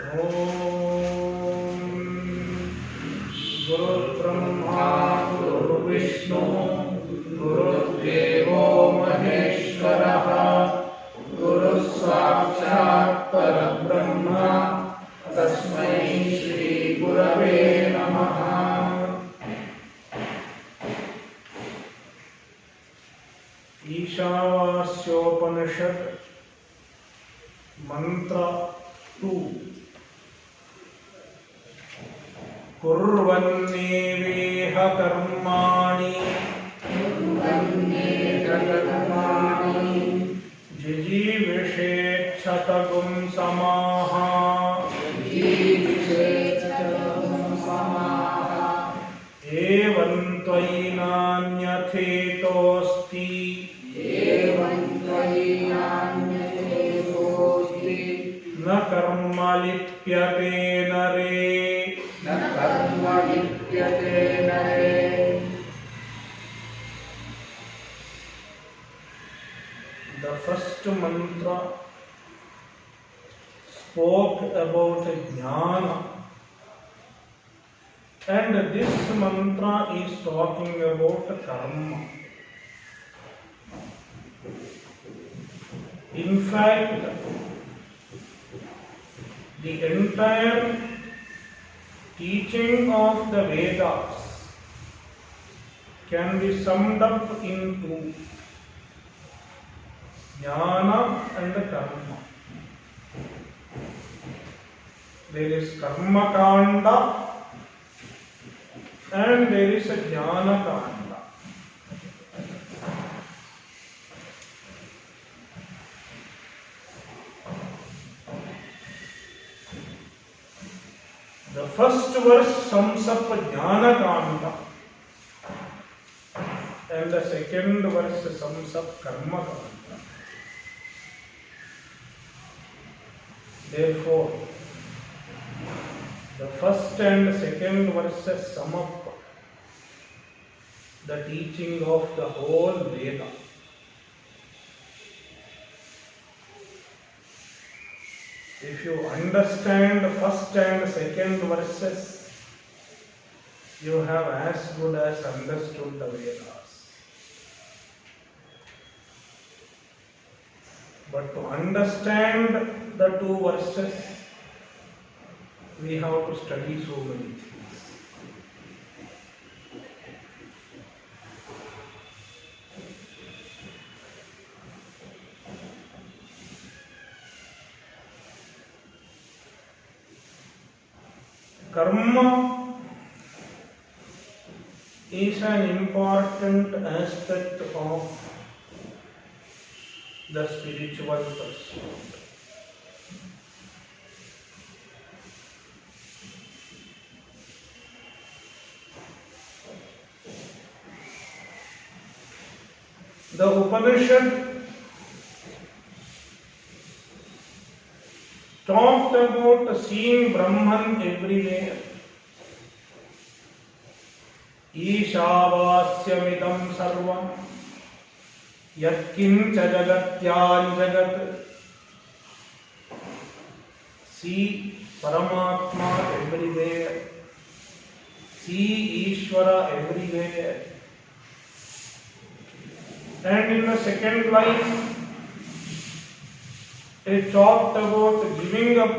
ओम गुरुर्ब्रह्मा गुरुर्विष्णु गुरुर्देवो महेश्वरः गुरुः साक्षात् परब्रह्म तस्मै श्री गुरवे नमः। ईशावास्योपनिषद मंत्र 2 कुर्वन्नेवेह कर्माणि जिजीविषेच्छतगुं समाः एवं त्वयि नान्यथेतोऽस्ति न कर्म लिप्यते नरे। The first mantra spoke about jnana, and this mantra is talking about karma. In fact, the entire teaching of the Vedas can be summed up into jnana and karma. There is karma kanda and there is a jnana kanda. The first verse sums up jnana kanda and the second verse sums up karma kanda. Therefore, the first and second verses sum up the teaching of the whole Veda. If you understand the first and second verses, you have as good as understood the Vedas. But to understand the two verses, we have to study so many things. Karma is an important aspect of the spiritual pursuit. The Upanishad talked about seeing Brahman everywhere. Ishavasyamidam sarvam yatkincha jagatyan jagat. See Paramatma everywhere. See Ishvara everywhere. And in the second line, it talked about giving up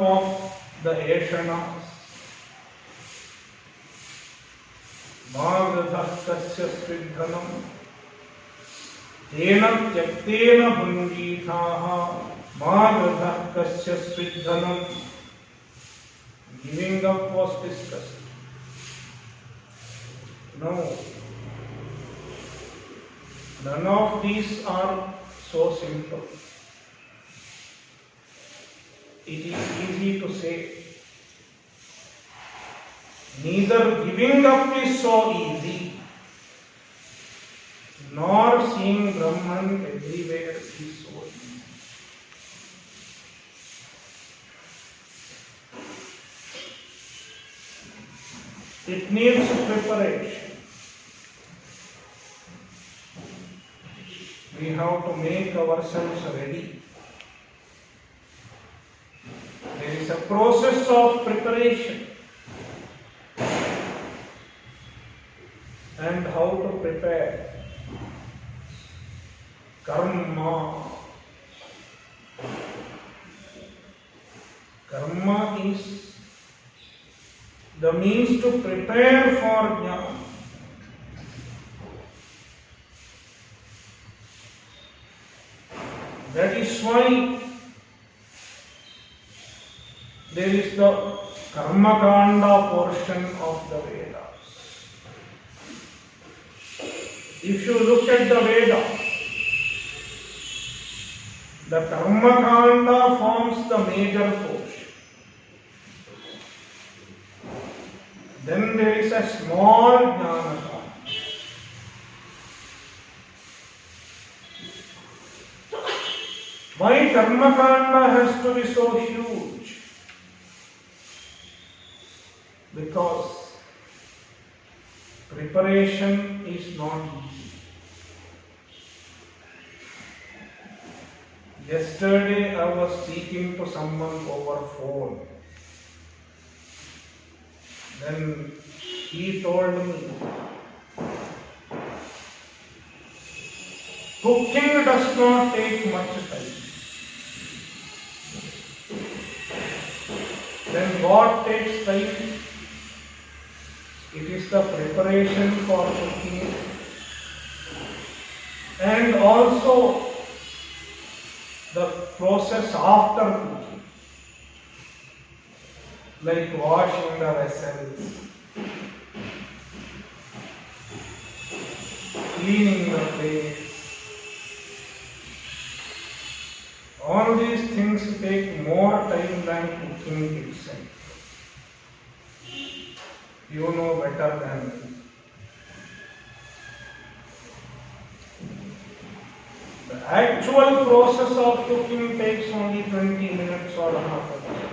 of the eshanas. Magdhah tasya sridhanam tena tyaktena bhungithaha magdhah tasya sridhanam. Giving up was discussed. No. None of these are so simple. It is easy to say. Neither giving up is so easy, nor seeing Brahman everywhere is so easy. It needs preparation. We have to make ourselves ready. process of preparation. And how to prepare? Karma. Karma is the means to prepare for jnana. That is why there is the Karma Kanda portion of the Vedas. If you look at the Veda, the Karma Kanda forms the major portion. Then there is a small Jnana Kanda. Why Karma Kanda has to be so huge? Because preparation is not easy. Yesterday I was speaking to someone over phone. Then he told me, cooking does not take much time. Then what takes time? It is the preparation for cooking and also the process after cooking, like washing the vessels, cleaning the plates. All these things take more time than cooking itself. You know better than me. The actual process of cooking takes only 20 minutes or half an hour.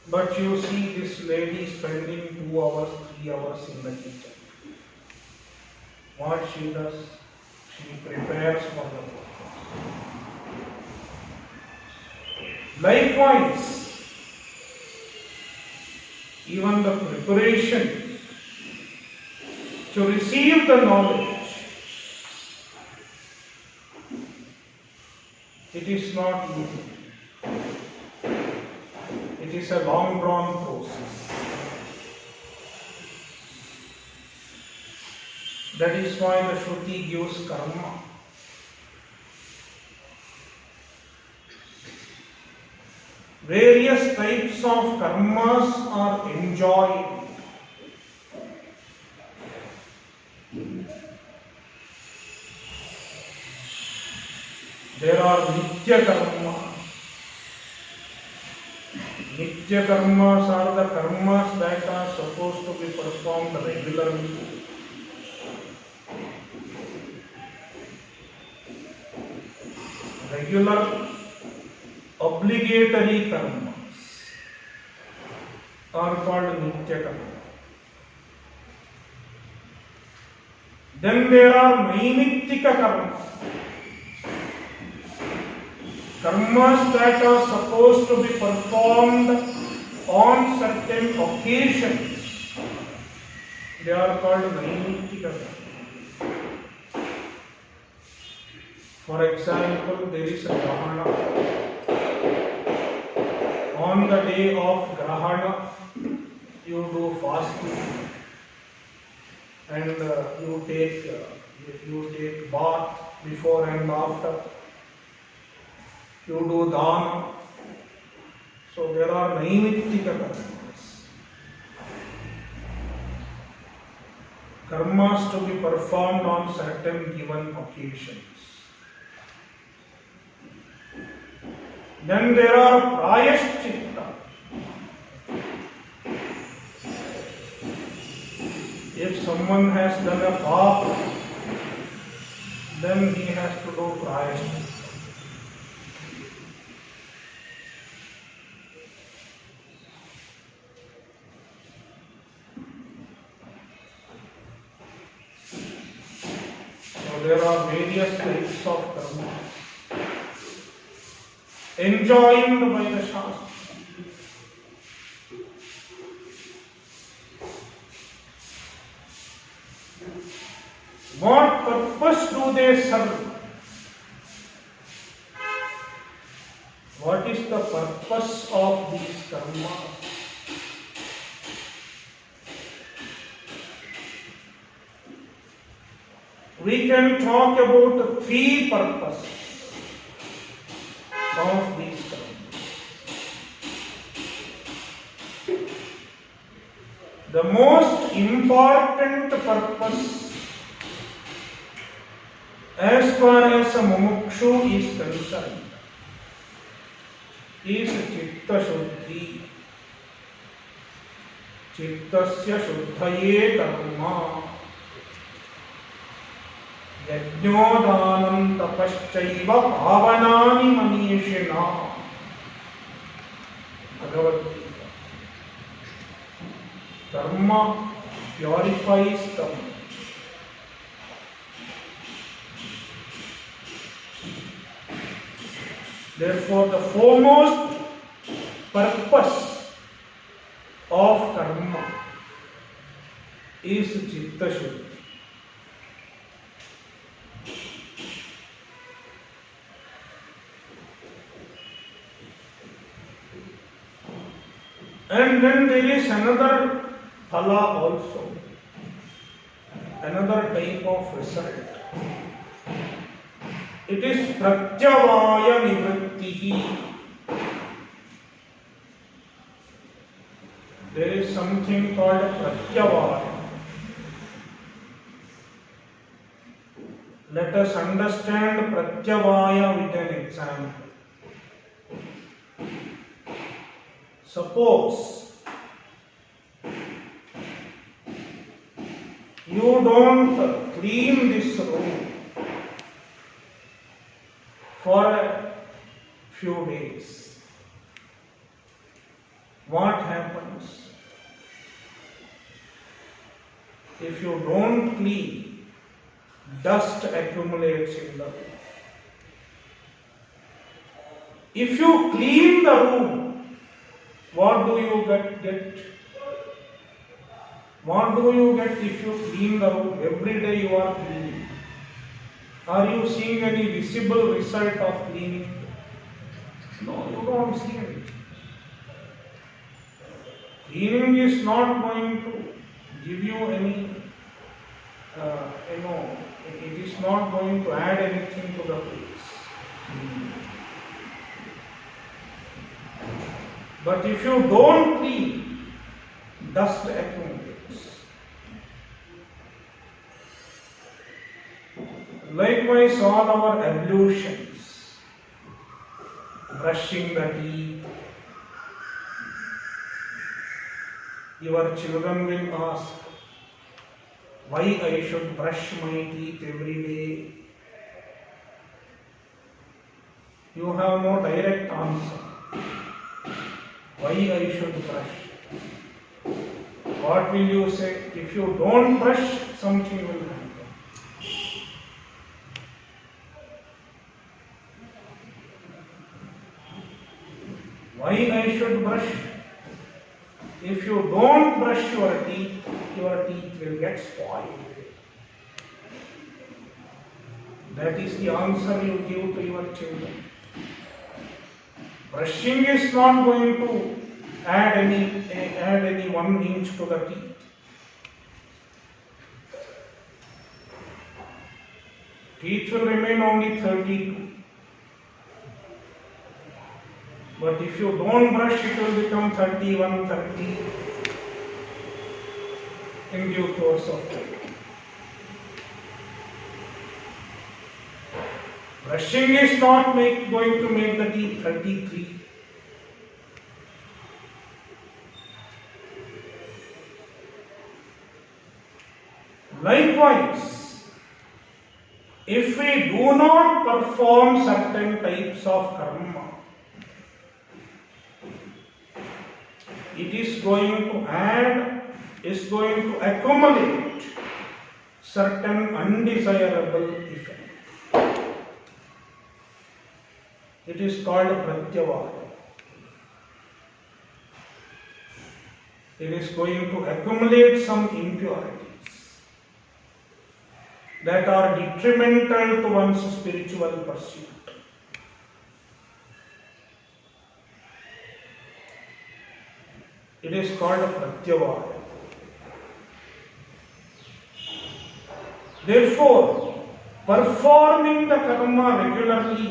But you see this lady spending 2 hours, 3 hours in the kitchen. What she does? She prepares for the purpose. Likewise, even the preparation to receive the knowledge, it is not easy. It is a long drawn process. That is why the Shruti gives karma. Various types of karmas are enjoyed. There are nitya karmas. Nitya karmas are the karmas that are supposed to be performed regularly. Regular obligatory karmas are called nitya karma. Then there are naimittika karmas. Karmas that are supposed to be performed on certain occasions. They are called naimittika karmas. For example, there is a grahana. On the day of grahana, you do fasting and you take bath before and after. You do dana. So there are naimittika karmas. Karmas to be performed on certain given occasions. Then there are prayashchitta. If someone has done a papa, then he has to do prayashchitta. So there are various types of karma. enjoined by the Shastra. What purpose do they serve? What is the purpose of these karmas? We can talk about three purposes of these karmas. The most important purpose as far as a mumukshu is concerned is chitta shuddhi. Chittasya shuddhaye karma yajñodanam tapaschaiva bhavanani manishina. Bhagavad Gita. Karma purifies the mind. Therefore, the foremost purpose of karma is chitta shuddhi. And then there is another phala also, another type of result. It is pratyavaya nivrittihi. There is something called pratyavaya. Let us understand pratyavaya with an example. Suppose you don't clean this room for a few days. What happens? If you don't clean, dust accumulates in the room. If you clean the room, what do you get? What do you get if you clean the room? Every day you are cleaning. Are you seeing any visible result of cleaning? No, you don't see it. Cleaning is not going to give you any, it is not going to add anything to the place. But if you don't clean, dust accumulates. Likewise, all our ablutions, brushing the teeth, your children will ask, why I should brush my teeth every day? You have no direct answer. Why I should brush? What will you say? If you don't brush, something will happen. Why I should brush? If you don't brush your teeth will get spoiled. That is the answer you give to your children. Brushing is not going to add any 1 inch to the teeth. Teeth will remain only 32. But if you don't brush, it will become 31, 30 in due course of time. Brushing is not going to make the teeth 33. Likewise, if we do not perform certain types of karma, it is going to accumulate certain undesirable effects. It is called pratyavada. It is going to accumulate some impurities that are detrimental to one's spiritual pursuit. It is called pratyavada. Therefore, performing the karma regularly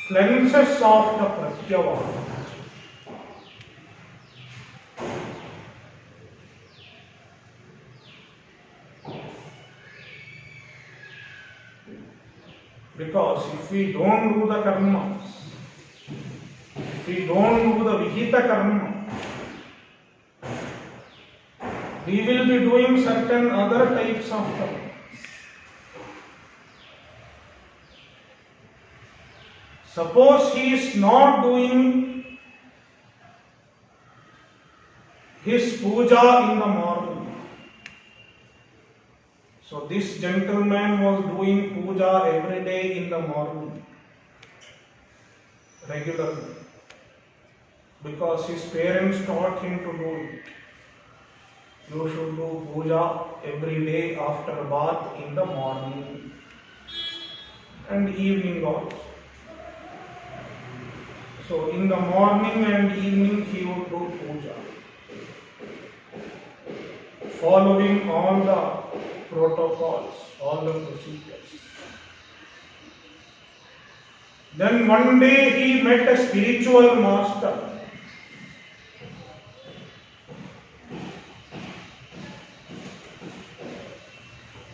cleanses off the pratyavada. Because if we don't do the karmas, if we don't do the vihita karma, we will be doing certain other types of karma. Suppose he is not doing his puja in the morning. So this gentleman was doing puja every day in the morning, regularly, because his parents taught him to do it. You should do puja every day after bath in the morning and evening also. So in the morning and evening he would do puja, following all the protocols, all the procedures. Then one day he met a spiritual master.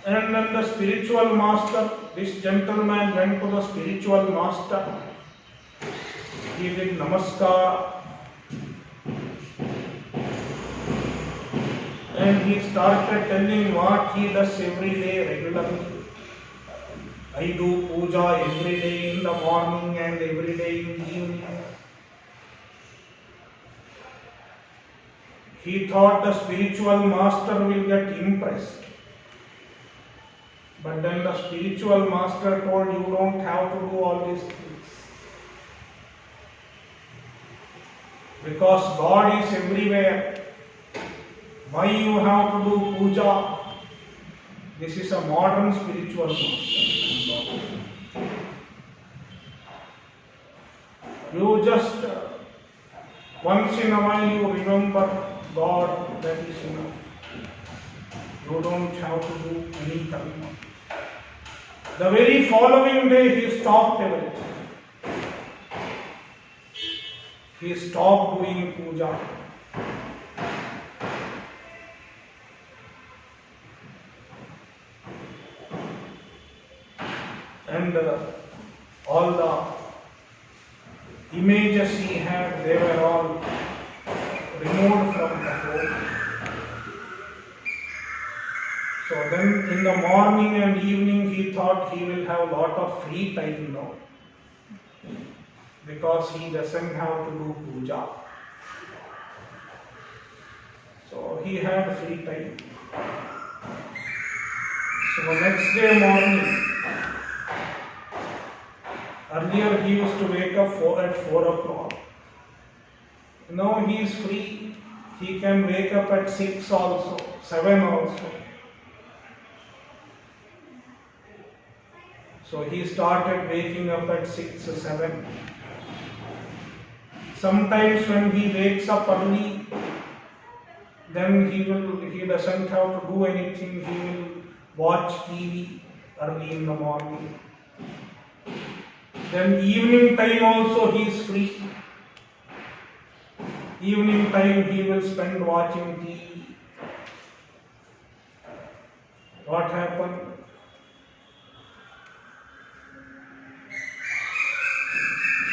And then the spiritual master, this gentleman went to the spiritual master. He did namaskar. And he started telling what he does every day regularly. I do puja every day in the morning and every day in the evening. He thought the spiritual master will get impressed. But then the spiritual master told, you don't have to do all these things. Because God is everywhere. Why you have to do puja? This is a modern spiritual master. You just once in a while you remember God, that is enough. You don't have to do any karma. The very following day he stopped everything. He stopped doing puja. And all the images he had, they were all removed from the home. So then in the morning and evening he thought he will have a lot of free time now, because he doesn't have to do puja. So he had free time. So next day morning, earlier he used to wake up at 4 o'clock. Now he is free. He can wake up at 6 also, 7 also. So he started waking up at 6 or 7. Sometimes when he wakes up early, then he doesn't have to do anything. He will watch TV early in the morning. Then evening time also he is free. Evening time he will spend watching TV. What happened?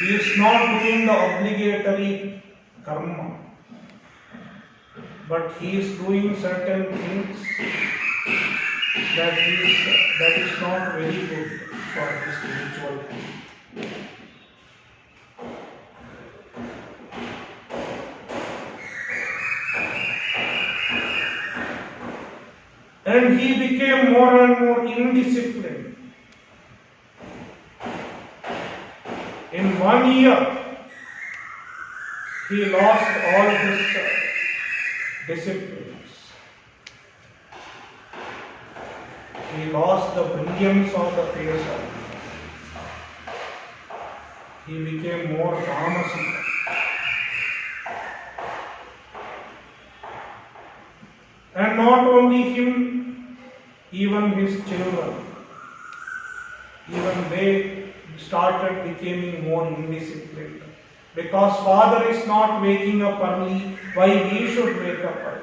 He is not doing the obligatory karma, but he is doing certain things that is not very good for his spiritual life. And he became more and more indisciplined. 1 year, he lost all his disciplines. He lost the brilliance of the face of. He became more tamasika. And not only him, even his children, even they started becoming more indisciplined. Because father is not waking up early, why we should wake up early?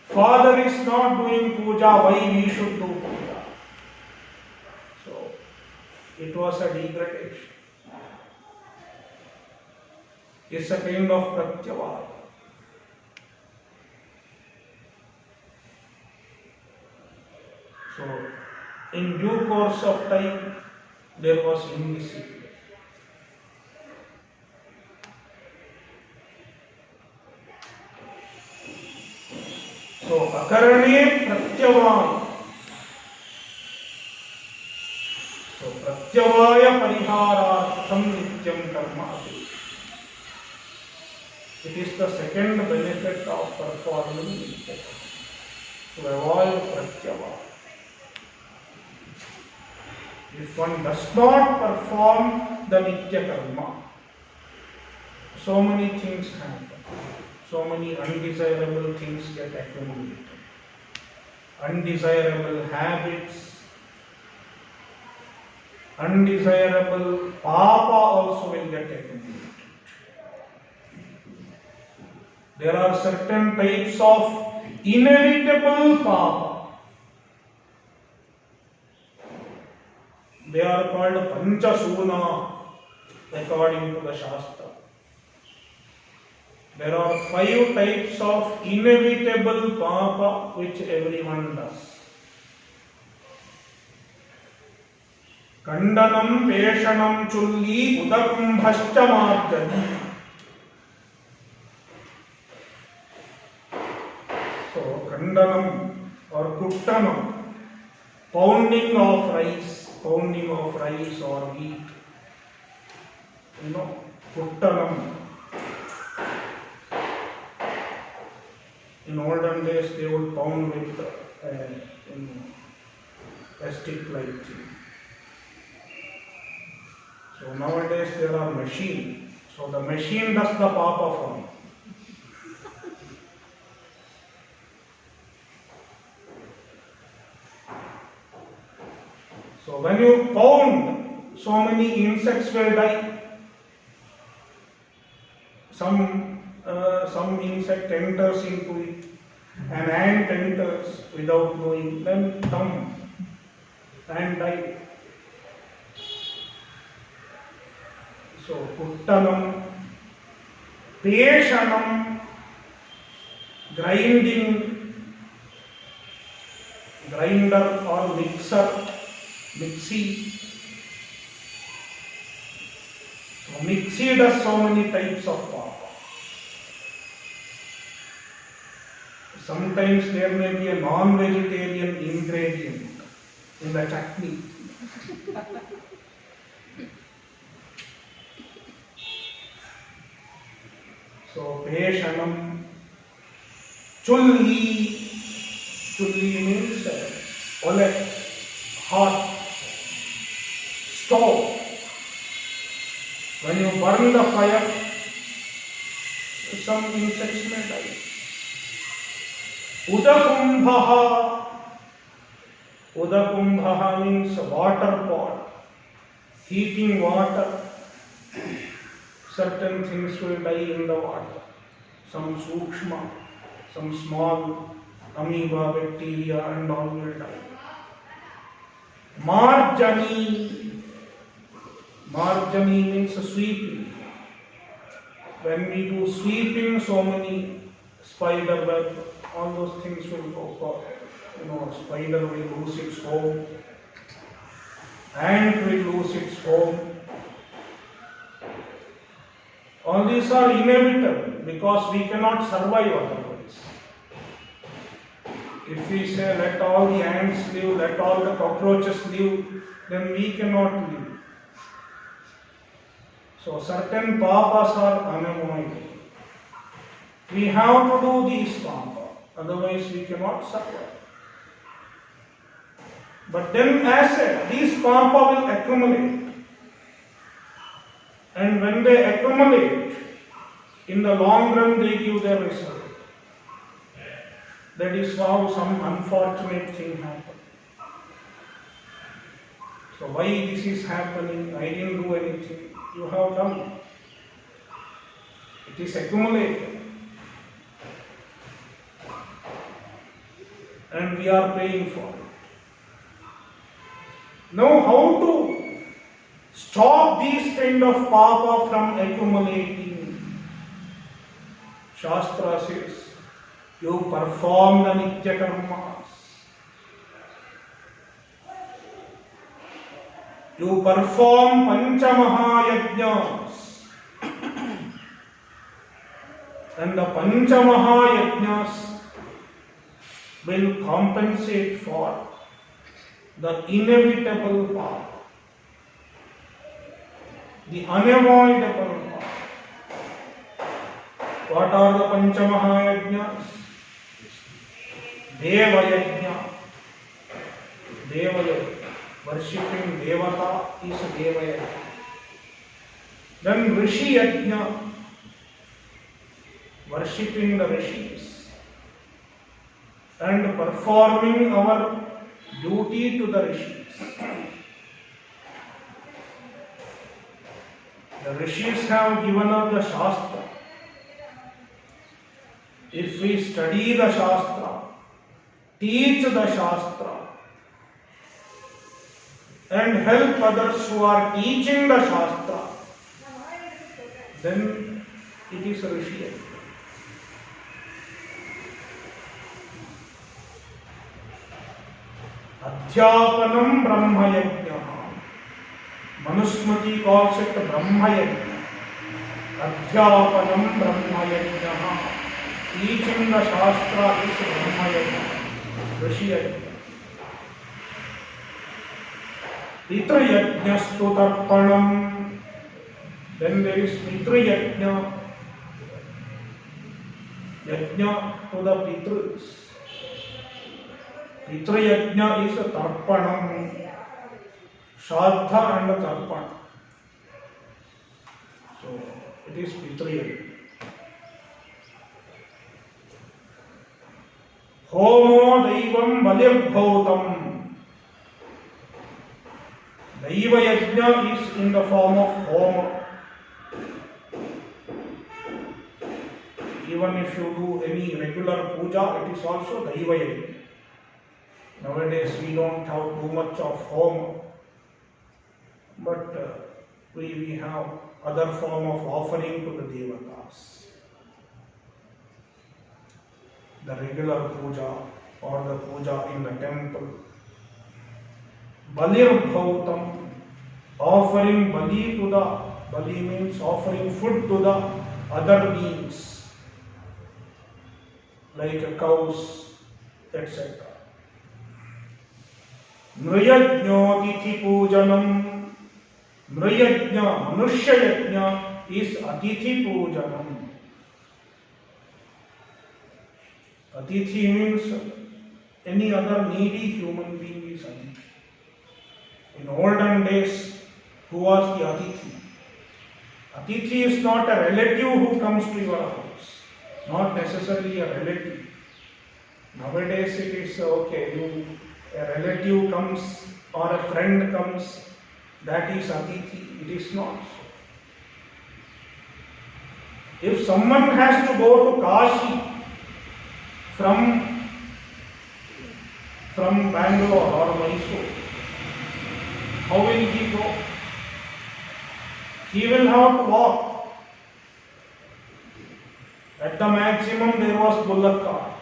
Father is not doing puja, why we should do puja? So, it was a degradation. It's a kind of pratyavad. So, in due course of time, there was indiscipline. So, akarane pratyavan. So, pratyavaya pariharartham nityam karmati. It is the second benefit of performing nitya karma, to avoid pratyava. If one does not perform the nitya karma, so many things happen. So many undesirable things get accumulated. Undesirable habits, undesirable papa also will get accumulated. There are certain types of inevitable papa. They are called Panchasuna according to the Shastra. There are 5 types of inevitable papa which everyone does. Kandanam, Peshanam, Chulli, Udakumbhascha Marjani. So, Kandanam or Kuttanam, pounding of rice or wheat. Kuttanam. In olden days, they would pound with a stick like thing. So nowadays there are machines. So the machine does the papa for me. So when you pound, so many insects will die. Some insect enters into it, an ant enters without knowing, then come and die. So, Kuttanam, Peshanam, grinding, grinder or mixie. So, mixie does so many types of papa. Sometimes there may be a non-vegetarian ingredient in the chutney. So, Peshanam, Chulli means ole, hot, stove. When you burn the fire, some insects may die. Udakumbha means water pot, heating water. Certain things will die in the water. Some sukshma, some small amoeba, bacteria and all will die. Marjani means sweeping. When we do sweeping, so many spider web, all those things will go for. Spider will lose its home. Ant will lose its home. All these are inevitable because we cannot survive otherwise. If we say let all the ants live, let all the cockroaches live, then we cannot live. So certain papas are unavoidable. We have to do these papa, otherwise we cannot survive. But then as said, these papa will accumulate. And when they accumulate, in the long run they give their result. That is how some unfortunate thing happened. So why this is happening? I didn't do anything. You have done. It is accumulated. And we are paying for it. Now how to stop these kind of papa from accumulating? Shastra says, you perform the nitya karmas. You perform Panchamahayajnas. And the Panchamahayajnas will compensate for the inevitable part, the unavoidable part. What are the Panchamahayajnas? Deva Yajna. Deva Yajna. Worshipping Devata is Deva Yajna. Then Rishi Yajna. Worshipping the Rishis. And performing our duty to the Rishis. The Rishis have given us the Shastra. If we study the Shastra, teach the Shastra, and help others who are teaching the Shastra, then it is a Rishi. Adhyapanam Brahma Yajna. Manusmriti calls it Brahma Yajna. Adhyapanam Brahma Yajna. Teaching the Shastra is Brahma Yajna. Rishi Yajna. Pitra Yajnastu Tarpanam. Then there is Pitra Yajna. Yajna to the Pitras. Pitra Yajna is a Tarpanam. Shraddha and a Tarpana. So it is Pitra Yajna. Homo Daivam Balirbhautam. Daiva Yajna is in the form of Homa. Even if you do any regular puja, it is also Daiva Yajna. Nowadays we don't have too much of Homa, but we have other form of offering to the Devatas. The regular puja or the puja in the temple. Balir Bhautam, offering Bali to the, Bali means offering food to the other beings, like cows, etc. Nriyajnatithi pujanam. Nriyajna, Manushya Yajna is Atithi pujanam. Atithi means any other needy human being is Atithi. In olden days, who was the Atithi? Atithi is not a relative who comes to your house, not necessarily a relative. Nowadays it is okay, a relative comes or a friend comes, that is Atithi. It is not so. If someone has to go to Kashi from Bangalore or Mysore, how will he go? He will have to walk. At the maximum there was bullock cart.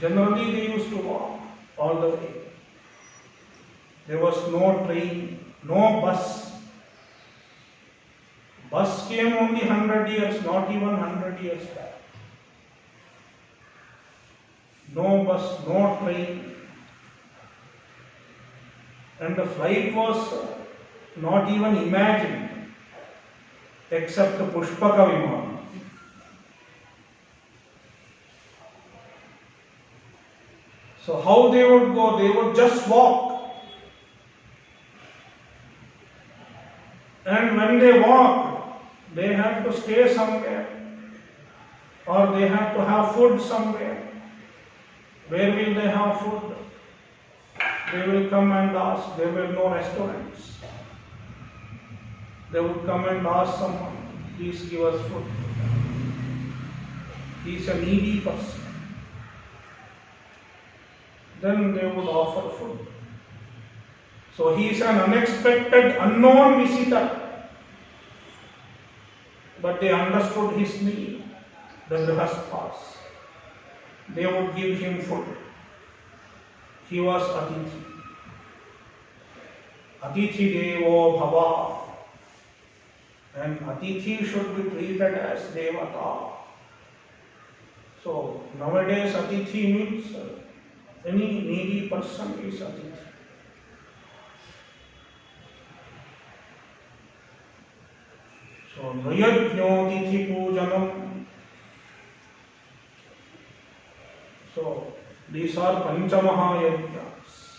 Generally they used to walk all the way. There was no train, no bus. Bus came only 100 years, not even 100 years back. No bus, no train. And the flight was not even imagined, except Pushpaka Vimana. So how they would go? They would just walk. And when they walk, they have to stay somewhere, or they have to have food somewhere. Where will they have food? They will come and ask. There were no restaurants. They would come and ask someone, please give us food. He is a needy person. Then they would offer food. So he is an unexpected, unknown visitor. But they understood his need, the Grihasthas. They would give him food. He was Atithi. Atithi Devo Bhava. And Atithi should be treated as Devata. So nowadays Atithi means any needy person is Atithi. So Nriyajnodithi Pujanam. So these are Panchamahayajnas.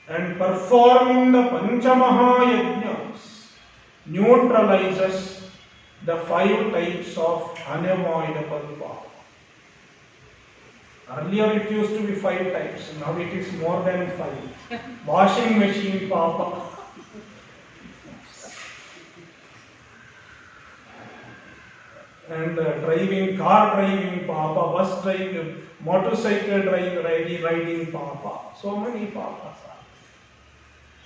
And performing the Panchamahayajnas neutralizes the 5 types of unavoidable papa. Earlier it used to be 5 types, now it is more than 5. Washing machine papa. And car driving papa, bus driving, motorcycle riding papa. So many papas are.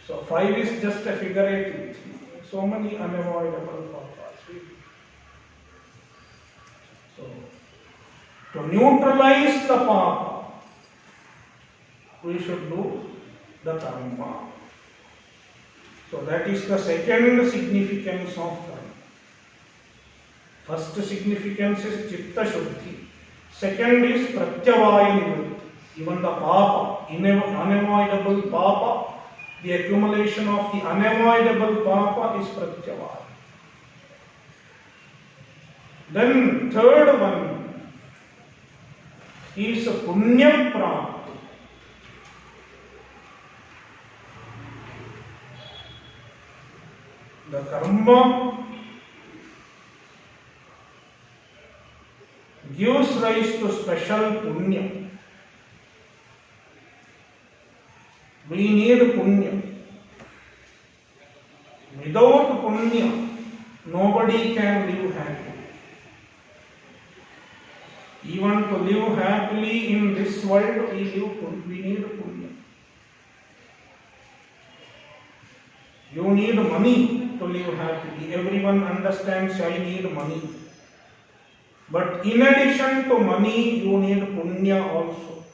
So 5 is just a figurative. So many unavoidable papas. So to neutralize the papa, we should do the karma. So that is the second significance of karma. First significance is Chitta Shuddhi. Second is Pratyavaya Nivritti. Even the papa, unavoidable papa, the accumulation of the unavoidable papa is Pratyavaya. Then third one is Punya Prapti. The karma gives rise to special punya. We need punya. Without punya, nobody can live happily. Even to live happily in this world, we need punya. You need money to live happily. Everyone understands I need money. But in addition to money, you need punya also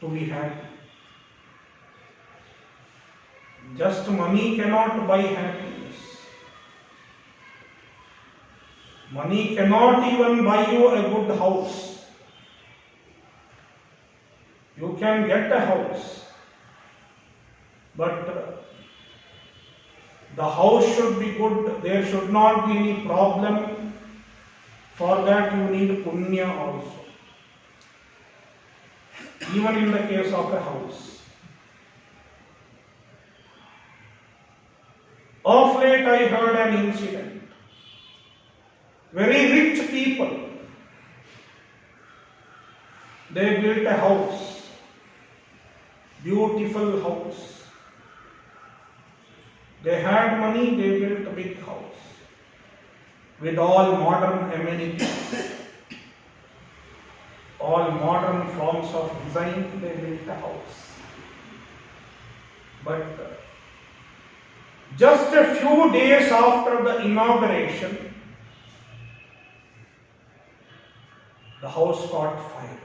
to be happy. Just money cannot buy happiness. Money cannot even buy you a good house. You can get a house, but the house should be good. There should not be any problem. For that you need punya also. Even in the case of a house. Of late I heard an incident. Very rich people, they built a house. Beautiful house. They had money, they built a big house. With all modern amenities, all modern forms of design, they built a house. But just a few days after the inauguration, the house caught fire.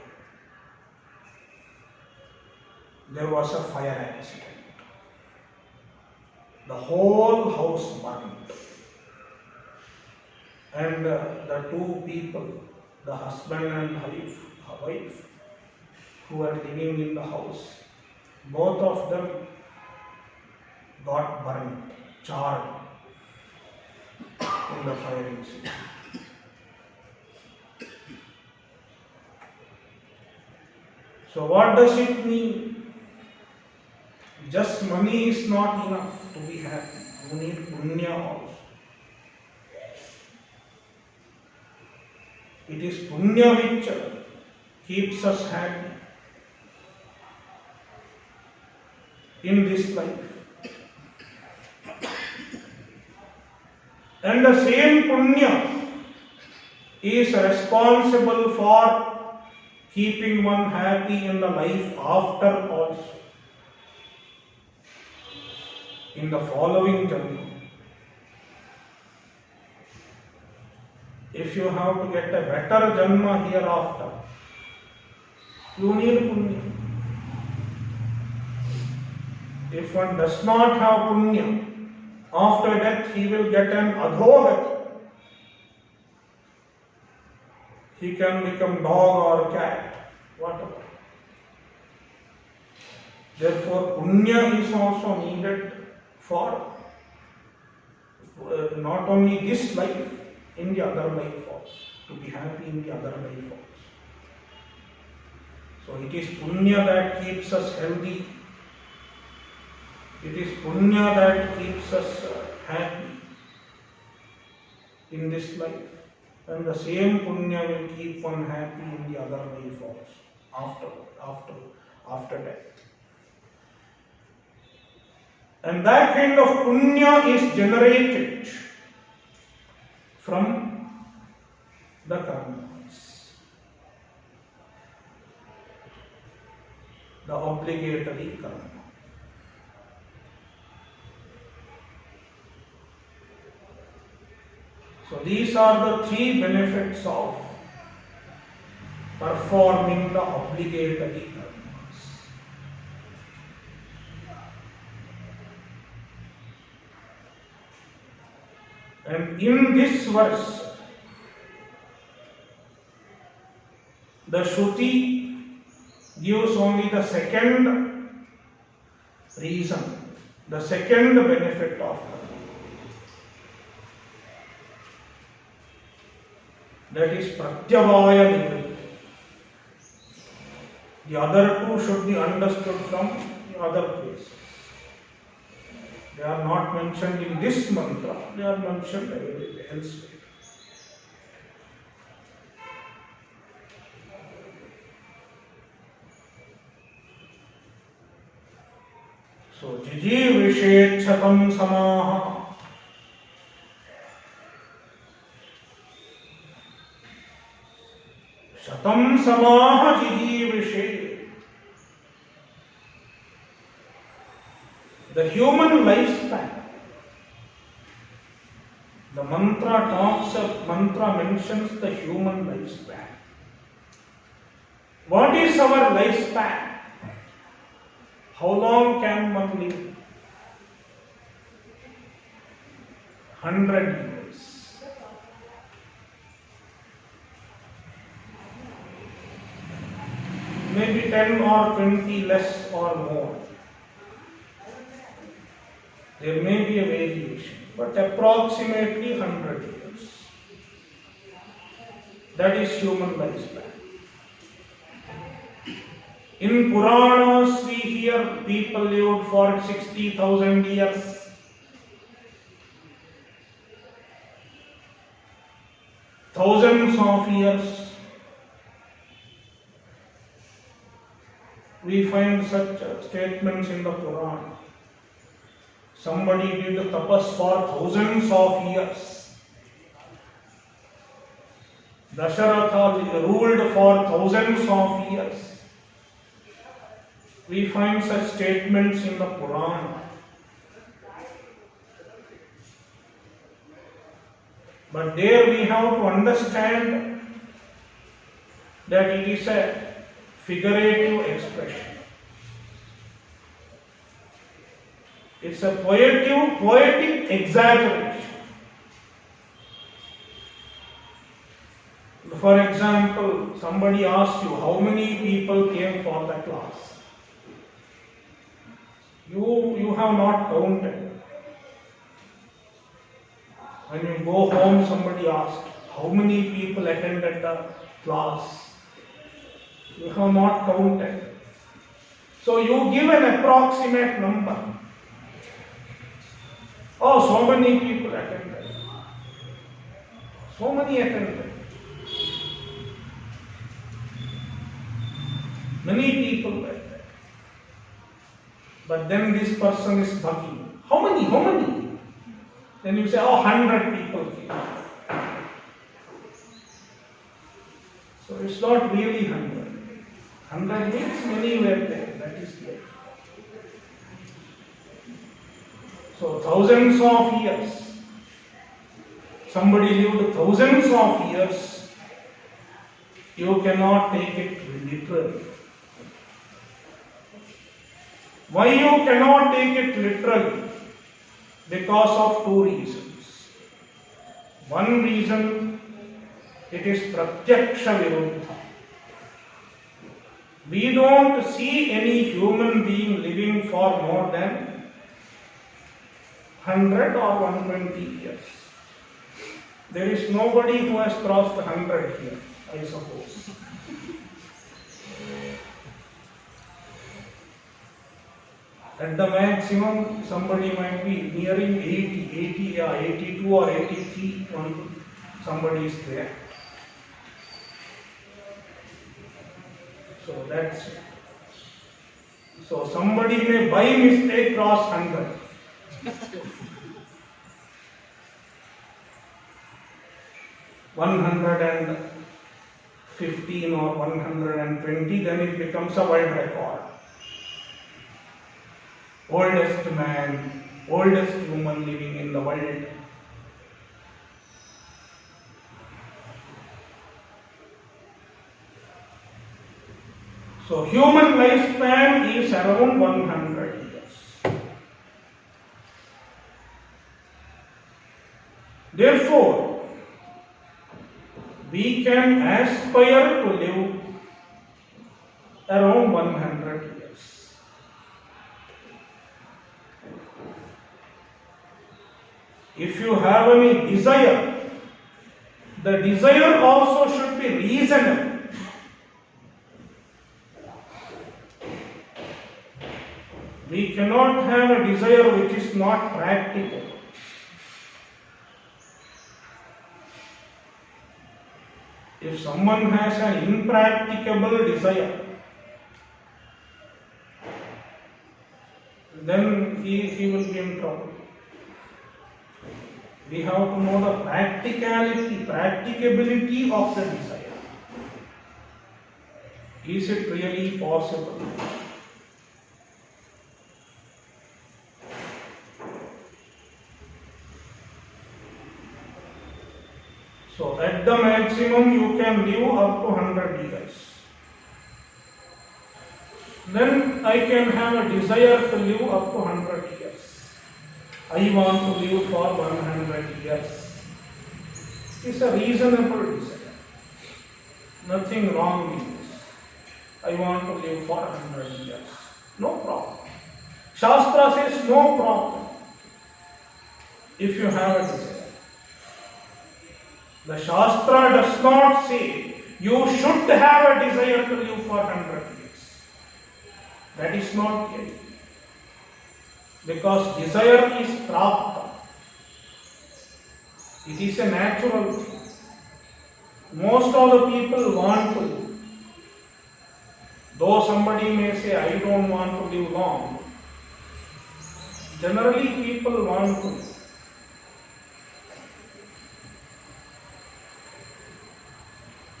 There was a fire accident. The whole house burned. And the 2 people, the husband and wife, who were living in the house, both of them got burned, charred in the firing scene. So what does it mean? Just money is not enough to be happy. You need punya also. It is punya which keeps us happy in this life. And the same punya is responsible for keeping one happy in the life after also. In the following janma. If you have to get a better janma hereafter, you need punya. If one does not have punya, after death he will get an adhogati. He can become dog or cat, whatever. Therefore, punya is also needed for not only this life, in the other life also, to be happy in the other life also. So it is punya that keeps us healthy. It is punya that keeps us happy in this life. And the same punya will keep one happy in the other life also, after death. And that kind of punya is generated from the karmas, the obligatory karma. So these are the three benefits of performing the obligatory karmas. And in this verse, the Shruti gives only the second reason, the second benefit of karma. That is pratyavaya nivritti. The other two should be understood from the other places. They are not mentioned in this mantra, they are mentioned elsewhere. So, jijivishet shatam samaha. Shatam samaha jijivishet. The human lifespan. The mantra mentions the human lifespan. What is our lifespan? How long can one live? 100 years. Maybe 10 or 20 less or more. There may be a variation, but approximately 100 years. That is human lifespan. In Puranas, we hear people lived for 60,000 years. Thousands of years. We find such statements in the Purana. Somebody did tapas for thousands of years. Dasharatha ruled for thousands of years. We find such statements in the Purana. But there we have to understand that it is a figurative expression. It's a poetic exaggeration. For example, somebody asks you how many people came for the class. You have not counted. When you go home, somebody asked, how many people attended the class? You have not counted. So you give an approximate number. Oh, so many people attended. So many attended. Many people were there. But then this person is bugging. How many? How many? Then you say, oh, 100 people came. So it's not really 100. 100 means many were there. That is clear. So thousands of years. Somebody lived thousands of years. You cannot take it literally. Why you cannot take it literally? Because of two reasons. One reason, it is pratyaksha viruddha. We don't see any human being living for more than 100 or 120 years. There is nobody who has crossed 100 here, I suppose. At the maximum, somebody might be nearing 82 or 83, somebody is there. So that's it. So somebody may by mistake cross 100. $115 or 120, then it becomes a world record. Oldest man, oldest human living in the world. So human lifespan is around 100 years. Therefore, we can aspire to live around 100 years. If you have any desire, the desire also should be reasonable. We cannot have a desire which is not practical. If someone has an impracticable desire, then he will be in trouble. We have to know the practicability of the desire. Is it really possible? So at the maximum you can live up to 100 years. Then I can have a desire to live up to 100 years. I want to live for 100 years. It's a reasonable desire. Nothing wrong in this. I want to live for 100 years. No problem. Shastra says no problem if you have a desire. The Shastra does not say you should have a desire to live for 100 years. That is not it. Because desire is prapta. It is a natural thing. Most of the people want to live. Though somebody may say, I don't want to live long. Generally people want to live.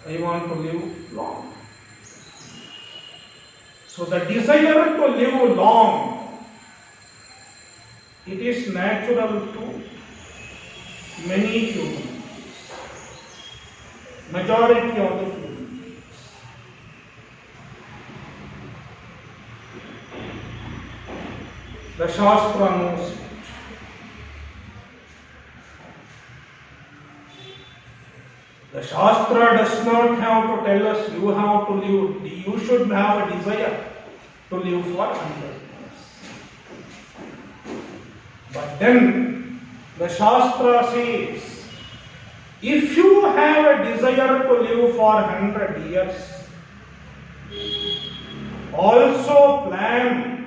I want to live long. So the desire to live long, it is natural to many human beings. Majority of the human beings. The Shastra knows it. The Shastra does not have to tell us you have to live, you should have a desire to live for 100 years. But then the Shastra says, if you have a desire to live for 100 years, also plan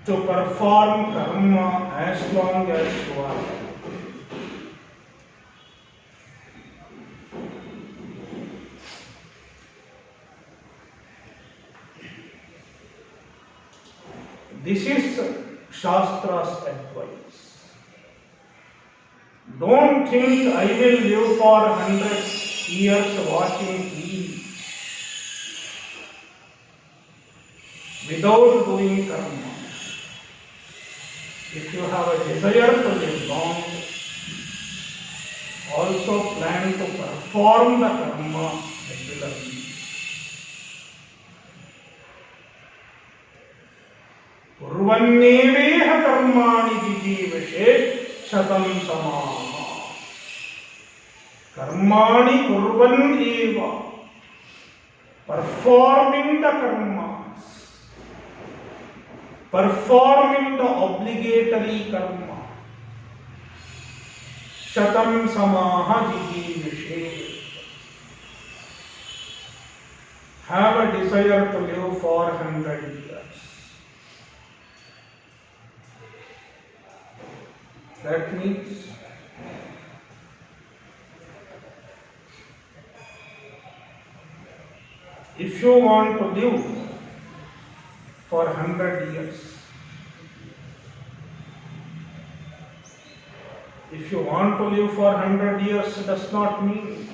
to perform karma as long as you are alive. This is Shastra's advice. Don't think I will live for 100 years watching TV without doing karma. If you have a desire to live long, also plan to perform the karma regularly. कुर्वन्नेवेह कर्माणि जिजीविषे शतं समाः. Karmani kurvan eva, performing the karmas, performing the obligatory karma. Shatam samaha jijivishe. Have a desire to live for 100 years. That means if you want to live for 100 years, if you want to live for 100 years, does not mean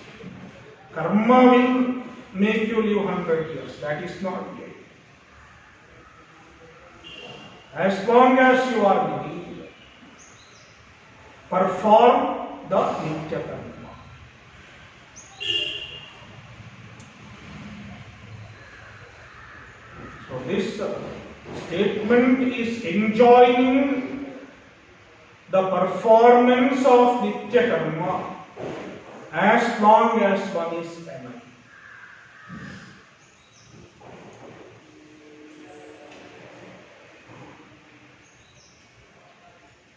karma will make you live 100 years. That is not it. As long as you are living, perform the nitya karma. So this statement is enjoining the performance of nitya karma as long as one is alive.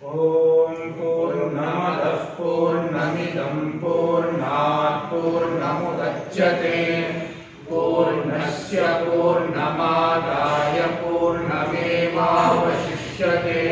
Om Purnamadah Purnamidam Purnat Purnamudachyate Purnasya Purnamadaya Purnamevavashishyate